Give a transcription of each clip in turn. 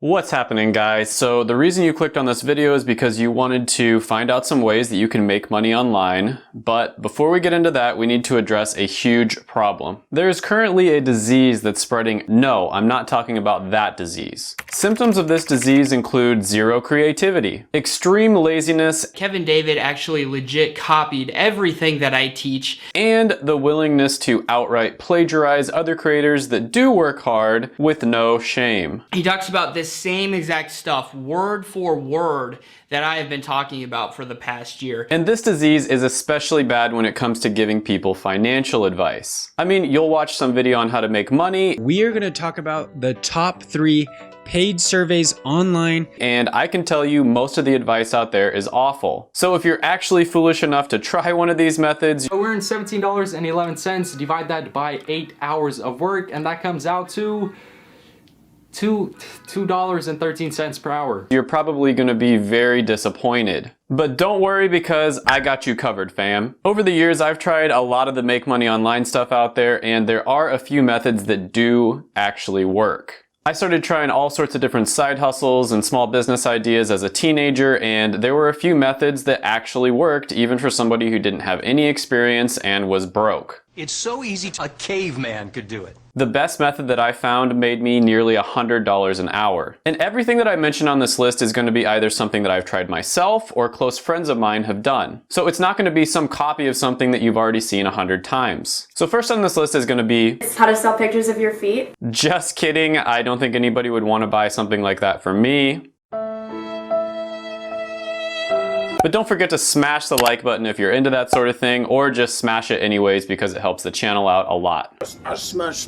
What's happening, guys? So the reason you clicked on this video is because you wanted to find out some ways that you can make money online. But before we get into that, we need to address a huge problem. There is currently a disease that's spreading. No, I'm not talking about that disease. Symptoms of this disease include zero creativity, extreme laziness, Kevin David actually legit copied everything that I teach, and the willingness to outright plagiarize other creators that do work hard with no shame. He talks about this same exact stuff word for word that I have been talking about for the past year. And this disease is especially bad when it comes to giving people financial advice. I mean, you'll watch some video on how to make money. We are going to talk about the top 3 paid surveys online. And I can tell you most of the advice out there is awful. So if you're actually foolish enough to try one of these methods, we're in $17.11. Divide that by 8 hours of work, and that comes out to $2.13 per hour. You're probably going to be very disappointed. But don't worry, because I got you covered, fam. Over the years, I've tried a lot of the make money online stuff out there, and there are a few methods that do actually work. I started trying all sorts of different side hustles and small business ideas as a teenager, and there were a few methods that actually worked, even for somebody who didn't have any experience and was broke. It's so easy, a caveman could do it. The best method that I found made me nearly $100 an hour. And everything that I mentioned on this list is going to be either something that I've tried myself or close friends of mine have done. So it's not going to be some copy of something that you've already seen 100 times. So first on this list is going to be how to sell pictures of your feet. Just kidding. I don't think anybody would want to buy something like that from me. But don't forget to smash the like button if you're into that sort of thing, or just smash it anyways because it helps the channel out a lot. Smash.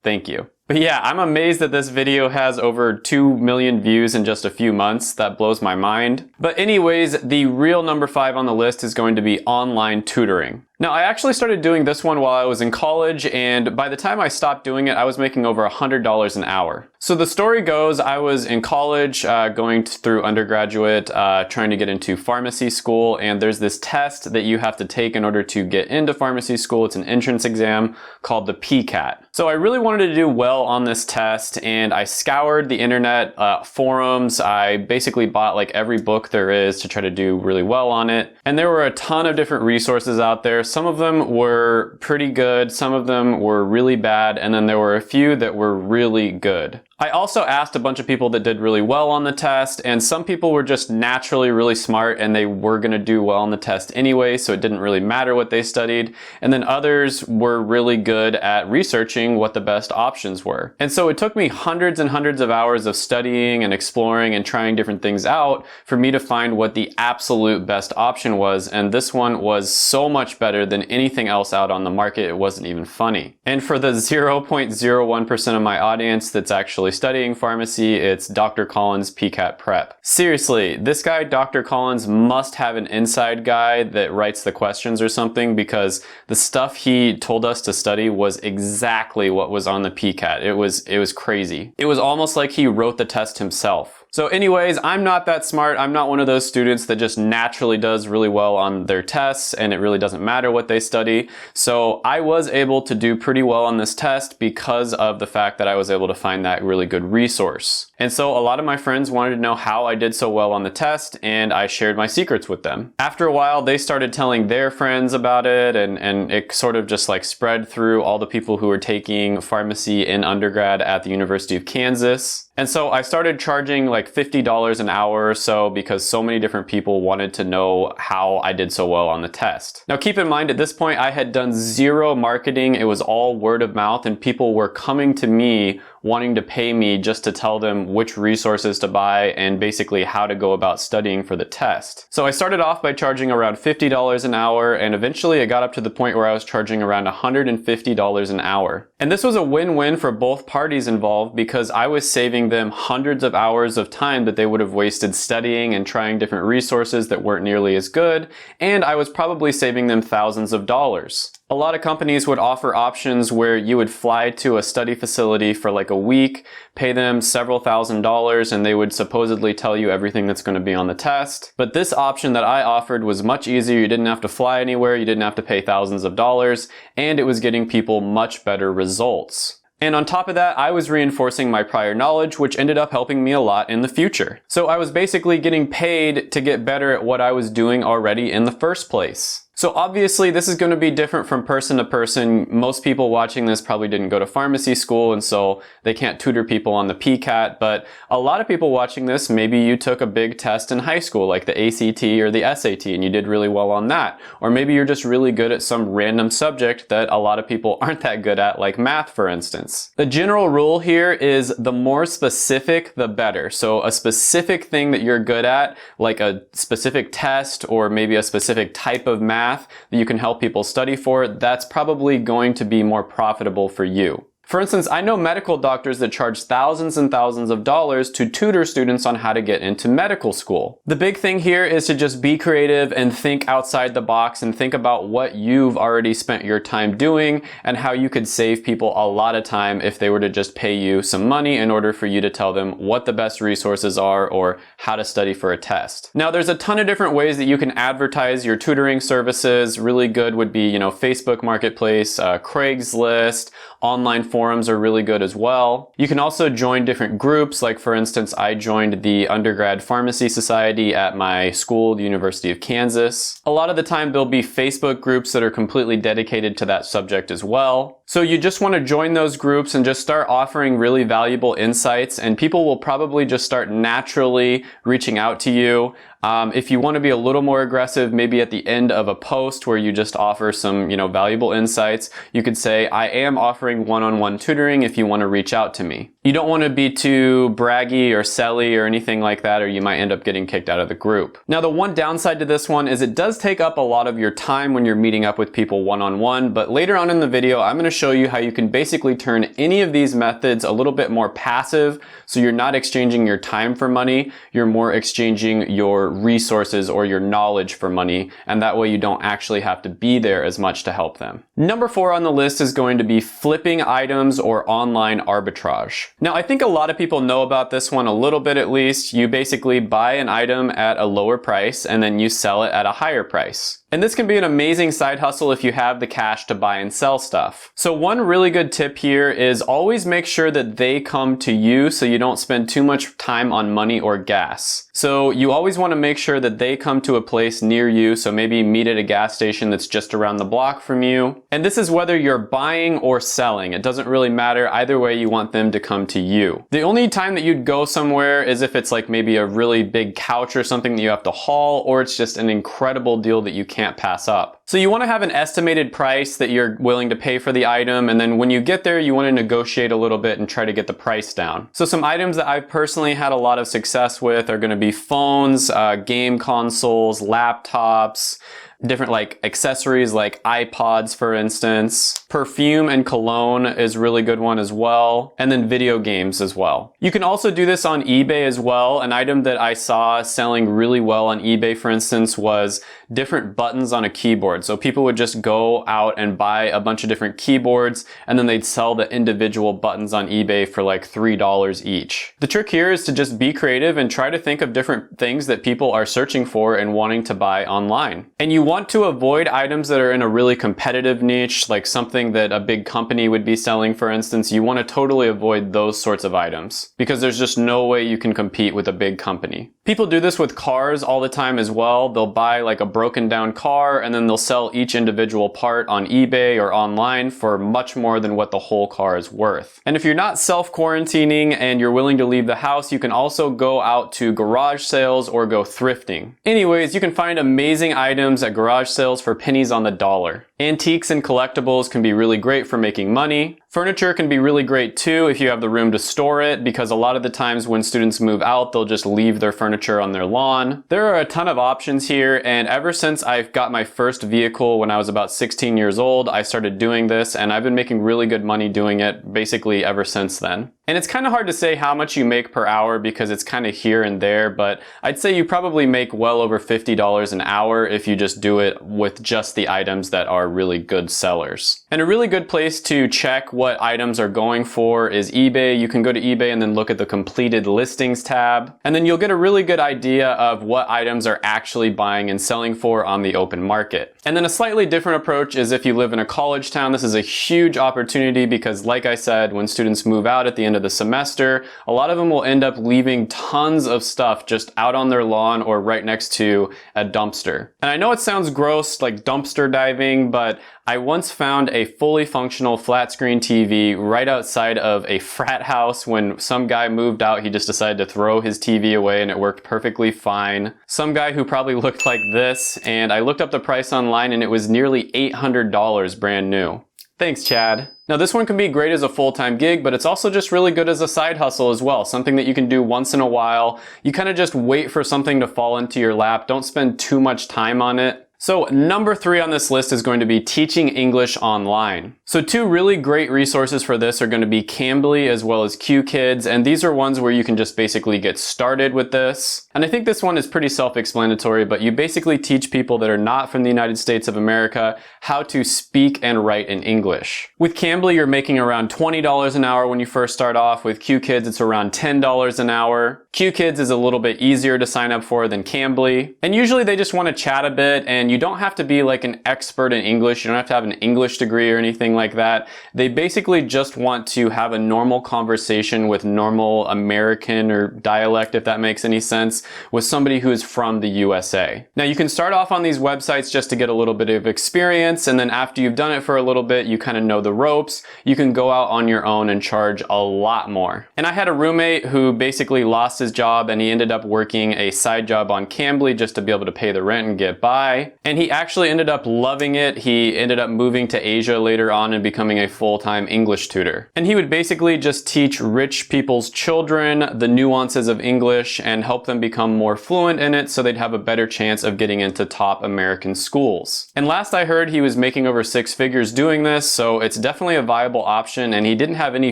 Thank you. But yeah, I'm amazed that this video has over 2 million views in just a few months. That blows my mind. But anyways, the real number 5 on the list is going to be online tutoring. Now, I actually started doing this one while I was in college, and by the time I stopped doing it, I was making over $100 an hour. So the story goes, I was in college, going through undergraduate, trying to get into pharmacy school, and there's this test that you have to take in order to get into pharmacy school. It's an entrance exam called the PCAT. So I really wanted to do well on this test, and I scoured the internet forums. I basically bought like every book there is to try to do really well on it. And there were a ton of different resources out there. Some of them were pretty good, some of them were really bad, and then there were a few that were really good. I also asked a bunch of people that did really well on the test, and some people were just naturally really smart and they were going to do well on the test anyway, so it didn't really matter what they studied. And then others were really good at researching what the best options were. And so it took me hundreds and hundreds of hours of studying and exploring and trying different things out for me to find what the absolute best option was, and this one was so much better than anything else out on the market. It wasn't even funny. And for the 0.01% of my audience that's actually studying pharmacy, it's Dr. Collins PCAT Prep. Seriously, this guy, Dr. Collins, must have an inside guy that writes the questions or something, because the stuff he told us to study was exactly what was on the PCAT. It was crazy. It was almost like he wrote the test himself. So anyways, I'm not that smart. I'm not one of those students that just naturally does really well on their tests and it really doesn't matter what they study. So I was able to do pretty well on this test because of the fact that I was able to find that really good resource. And so a lot of my friends wanted to know how I did so well on the test, and I shared my secrets with them. After a while, they started telling their friends about it, and it sort of just like spread through all the people who were taking pharmacy in undergrad at the University of Kansas. And so I started charging like $50 an hour or so because so many different people wanted to know how I did so well on the test. Now keep in mind, at this point I had done zero marketing. It was all word of mouth, and people were coming to me wanting to pay me just to tell them which resources to buy and basically how to go about studying for the test. So I started off by charging around $50 an hour, and eventually it got up to the point where I was charging around $150 an hour. And this was a win-win for both parties involved, because I was saving them hundreds of hours of time that they would have wasted studying and trying different resources that weren't nearly as good, and I was probably saving them thousands of dollars. A lot of companies would offer options where you would fly to a study facility for like a week, pay them several $1,000s, and they would supposedly tell you everything that's going to be on the test. But this option that I offered was much easier. You didn't have to fly anywhere, you didn't have to pay thousands of dollars, and it was getting people much better results. And on top of that, I was reinforcing my prior knowledge, which ended up helping me a lot in the future. So I was basically getting paid to get better at what I was doing already in the first place. So obviously this is going to be different from person to person. Most people watching this probably didn't go to pharmacy school, and so they can't tutor people on the PCAT, but a lot of people watching this, maybe you took a big test in high school like the ACT or the SAT and you did really well on that. Or maybe you're just really good at some random subject that a lot of people aren't that good at, like math for instance. The general rule here is the more specific the better. So a specific thing that you're good at, like a specific test or maybe a specific type of math that you can help people study for, that's probably going to be more profitable for you. For instance, I know medical doctors that charge thousands and thousands of dollars to tutor students on how to get into medical school. The big thing here is to just be creative and think outside the box and think about what you've already spent your time doing and how you could save people a lot of time if they were to just pay you some money in order for you to tell them what the best resources are or how to study for a test. Now, there's a ton of different ways that you can advertise your tutoring services. Really good would be, Facebook Marketplace, Craigslist, online forums are really good as well. You can also join different groups. Like for instance, I joined the Undergrad Pharmacy Society at my school, the University of Kansas. A lot of the time there'll be Facebook groups that are completely dedicated to that subject as well. So you just want to join those groups and just start offering really valuable insights, and people will probably just start naturally reaching out to you. If you want to be a little more aggressive, maybe at the end of a post where you just offer some, valuable insights, you could say, I am offering one-on-one tutoring if you want to reach out to me. You don't want to be too braggy or selly or anything like that, or you might end up getting kicked out of the group. Now, the one downside to this one is it does take up a lot of your time when you're meeting up with people one-on-one, but later on in the video, I'm going to show you how you can basically turn any of these methods a little bit more passive, so you're not exchanging your time for money, you're more exchanging your resources or your knowledge for money, and that way you don't actually have to be there as much to help them. Number 4 on the list is going to be flipping items or online arbitrage. Now, I think a lot of people know about this one a little bit at least. You basically buy an item at a lower price and then you sell it at a higher price. And this can be an amazing side hustle if you have the cash to buy and sell stuff. So one really good tip here is always make sure that they come to you so you don't spend too much time on money or gas. So you always want to make sure that they come to a place near you, so maybe meet at a gas station that's just around the block from you. And this is whether you're buying or selling. It doesn't really matter. Either way, you want them to come to you. The only time that you'd go somewhere is if it's like maybe a really big couch or something that you have to haul, or it's just an incredible deal that you can't pass up. So you want to have an estimated price that you're willing to pay for the item, and then when you get there, you want to negotiate a little bit and try to get the price down. So some items that I've personally had a lot of success with are going to be phones, game consoles, laptops, different like accessories like iPods, for instance. Perfume and cologne is a really good one as well. And then video games as well. You can also do this on eBay as well. An item that I saw selling really well on eBay, for instance, was different buttons on a keyboard. So people would just go out and buy a bunch of different keyboards, and then they'd sell the individual buttons on eBay for like $3 each. The trick here is to just be creative and try to think of different things that people are searching for and wanting to buy online. And you want to avoid items that are in a really competitive niche, like something that a big company would be selling, for instance. You want to totally avoid those sorts of items because there's just no way you can compete with a big company. People do this with cars all the time as well. They'll buy like a broken down car and then they'll sell each individual part on eBay or online for much more than what the whole car is worth. And if you're not self-quarantining and you're willing to leave the house, you can also go out to garage sales or go thrifting. Anyways, you can find amazing items at garage sales for pennies on the dollar. Antiques and collectibles can be really great for making money. Furniture can be really great too if you have the room to store it, because a lot of the times when students move out, they'll just leave their furniture on their lawn. There are a ton of options here, and ever since I got my first vehicle when I was about 16 years old, I started doing this, and I've been making really good money doing it basically ever since then. And it's kind of hard to say how much you make per hour because it's kind of here and there, but I'd say you probably make well over $50 an hour if you just do it with just the items that are really good sellers. And a really good place to check what items are going for is eBay. You can go to eBay and then look at the completed listings tab, and then you'll get a really good idea of what items are actually buying and selling for on the open market. And then a slightly different approach is if you live in a college town. This is a huge opportunity because, like I said, when students move out at the end of the semester, a lot of them will end up leaving tons of stuff just out on their lawn or right next to a dumpster. And I know it sounds gross, like dumpster diving, but I once found a fully functional flat screen TV right outside of a frat house. When some guy moved out, he just decided to throw his TV away and it worked perfectly fine. Some guy who probably looked like this, and I looked up the price online and it was nearly $800 brand new. Thanks, Chad. Now this one can be great as a full-time gig, but it's also just really good as a side hustle as well. Something that you can do once in a while. You kind of just wait for something to fall into your lap. Don't spend too much time on it. So number 3 on this list is going to be teaching English online. So 2 really great resources for this are going to be Cambly as well as QKids, and these are ones where you can just basically get started with this. And I think this one is pretty self-explanatory, but you basically teach people that are not from the United States of America how to speak and write in English. With Cambly, you're making around $20 an hour when you first start off. With QKids, it's around $10 an hour. QKids is a little bit easier to sign up for than Cambly. And usually they just want to chat a bit, and you don't have to be like an expert in English. You don't have to have an English degree or anything like that. They basically just want to have a normal conversation with normal American or dialect, if that makes any sense, with somebody who is from the USA. Now you can start off on these websites just to get a little bit of experience, and then after you've done it for a little bit, you kind of know the ropes, you can go out on your own and charge a lot more. And I had a roommate who basically lost his job and he ended up working a side job on Cambly just to be able to pay the rent and get by. And he actually ended up loving it. He ended up moving to Asia later on and becoming a full-time English tutor. And he would basically just teach rich people's children the nuances of English and help them become more fluent in it so they'd have a better chance of getting into top American schools. And last I heard, he was making over 6 figures doing this, so it's definitely a viable option, and he didn't have any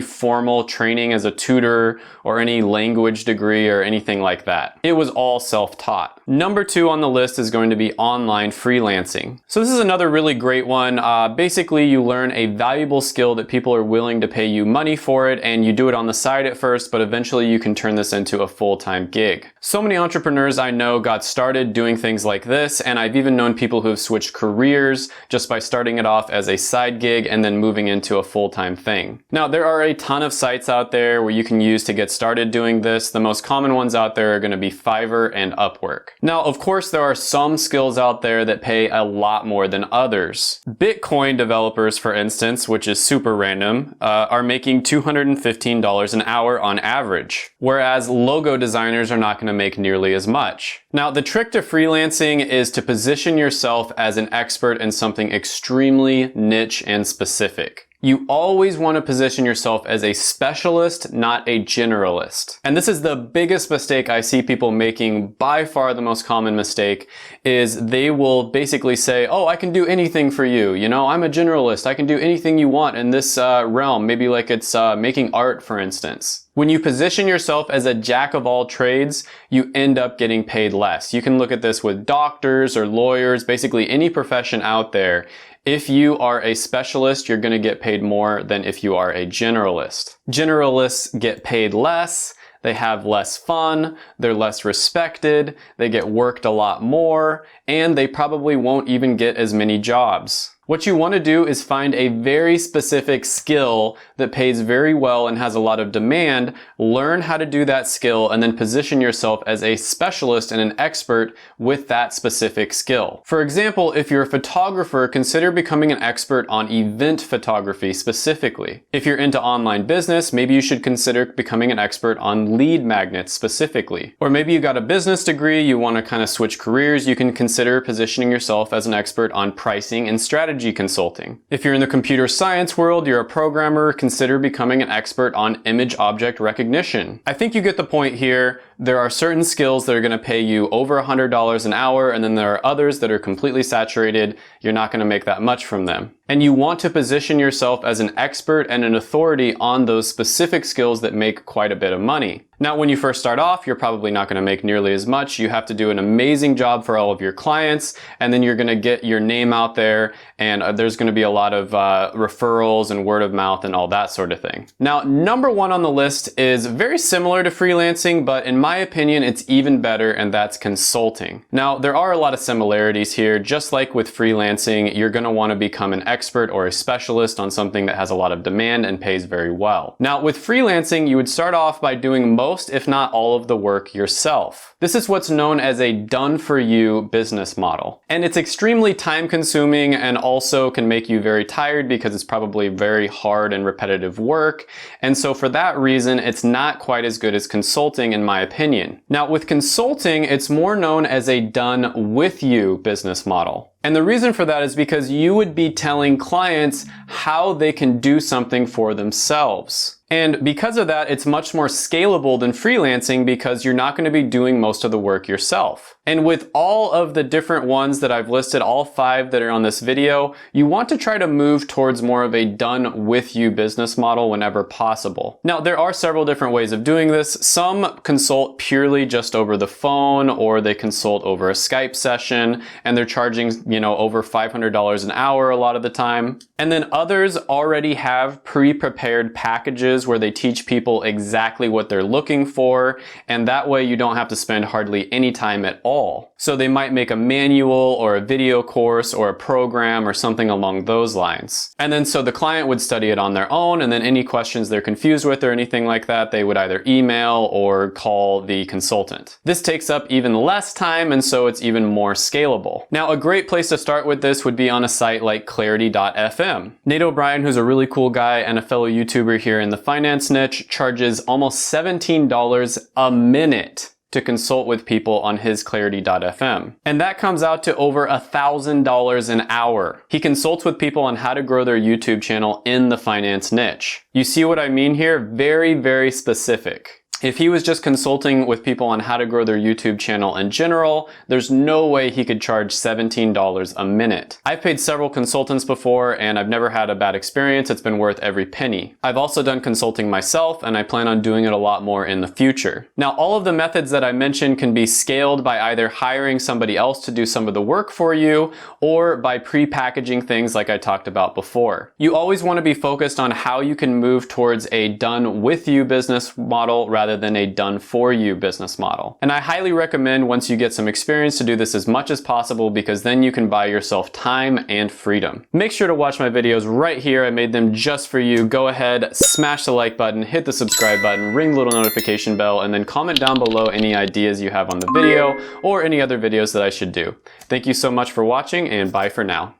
formal training as a tutor or any language degree or anything like that. It was all self-taught. Number 2 on the list is going to be online freelancing. So this is another really great one. Basically, you learn a valuable skill that people are willing to pay you money for it, and you do it on the side at first, but eventually you can turn this into a full-time gig. So many entrepreneurs I know got started doing things like this, and I've even known people who have switched careers just by starting it off as a side gig and then moving into a full-time thing. Now, there are a ton of sites out there where you can use to get started doing this. The most common ones out there are going to be Fiverr and Upwork. Now, of course, there are some skills out there that pay a lot more than others. Bitcoin developers, for instance, which is super random, are making $215 an hour on average, whereas logo designers are not going to make nearly as much. Now, the trick to freelancing is to position yourself as an expert in something extremely niche and specific. You always want to position yourself as a specialist, not a generalist. And this is the biggest mistake I see people making. By far the most common mistake is they will basically say, oh, I can do anything for you. You know, I'm a generalist. I can do anything you want in this realm. Maybe like it's making art, for instance. When you position yourself as a jack of all trades, you end up getting paid less. You can look at this with doctors or lawyers, basically any profession out there. If you are a specialist, you're going to get paid more than if you are a generalist. Generalists get paid less, they have less fun, they're less respected, they get worked a lot more, and they probably won't even get as many jobs. What you want to do is find a very specific skill that pays very well and has a lot of demand, learn how to do that skill, and then position yourself as a specialist and an expert with that specific skill. For example, if you're a photographer, consider becoming an expert on event photography specifically. If you're into online business, maybe you should consider becoming an expert on lead magnets specifically. Or maybe you got a business degree, you want to kind of switch careers, you can consider positioning yourself as an expert on pricing and strategy consulting. If you're in the computer science world, you're a programmer, consider becoming an expert on image object recognition. I think you get the point here. There are certain skills that are going to pay you over $100 an hour, and then there are others that are completely saturated. You're not going to make that much from them. And you want to position yourself as an expert and an authority on those specific skills that make quite a bit of money. Now, when you first start off, you're probably not going to make nearly as much. You have to do an amazing job for all of your clients, and then you're going to get your name out there, and there's going to be a lot of referrals and word of mouth and all that sort of thing. Now, number one on the list is very similar to freelancing, but in my opinion, it's even better, and that's consulting. Now, there are a lot of similarities here. Just like with freelancing, you're going to want to become an expert or a specialist on something that has a lot of demand and pays very well. Now, with freelancing, you would start off by doing most, if not all, of the work yourself. This is what's known as a done-for-you business model. And it's extremely time-consuming and also can make you very tired because it's probably very hard and repetitive work. And so for that reason, it's not quite as good as consulting, in my opinion. Now, with consulting, it's more known as a done-with-you business model. And the reason for that is because you would be telling clients how they can do something for themselves. And because of that, it's much more scalable than freelancing because you're not going to be doing most of the work yourself. And with all of the different ones that I've listed, all 5 that are on this video, you want to try to move towards more of a done-with-you business model whenever possible. Now, there are several different ways of doing this. Some consult purely just over the phone, or they consult over a Skype session, and they're charging, over $500 an hour a lot of the time. And then others already have pre-prepared packages where they teach people exactly what they're looking for, and that way you don't have to spend hardly any time at all. So they might make a manual or a video course or a program or something along those lines. And then so the client would study it on their own, and then any questions they're confused with or anything like that, they would either email or call the consultant. This takes up even less time, and so it's even more scalable. Now, a great place to start with this would be on a site like Clarity.fm. Nate O'Brien, who's a really cool guy and a fellow YouTuber here in the finance niche, charges almost $17 a minute to consult with people on his Clarity.fm. And that comes out to over $1,000 an hour. He consults with people on how to grow their YouTube channel in the finance niche. You see what I mean here? Very, very specific. If he was just consulting with people on how to grow their YouTube channel in general, there's no way he could charge $17 a minute. I've paid several consultants before, and I've never had a bad experience. It's been worth every penny. I've also done consulting myself, and I plan on doing it a lot more in the future. Now, all of the methods that I mentioned can be scaled by either hiring somebody else to do some of the work for you, or by pre-packaging things like I talked about before. You always want to be focused on how you can move towards a done-with-you business model rather than a done-for-you business model. And I highly recommend, once you get some experience, to do this as much as possible, because then you can buy yourself time and freedom. Make sure to watch my videos right here. I made them just for you. Go ahead, smash the like button, hit the subscribe button, ring the little notification bell, and then comment down below any ideas you have on the video or any other videos that I should do. Thank you so much for watching, and bye for now.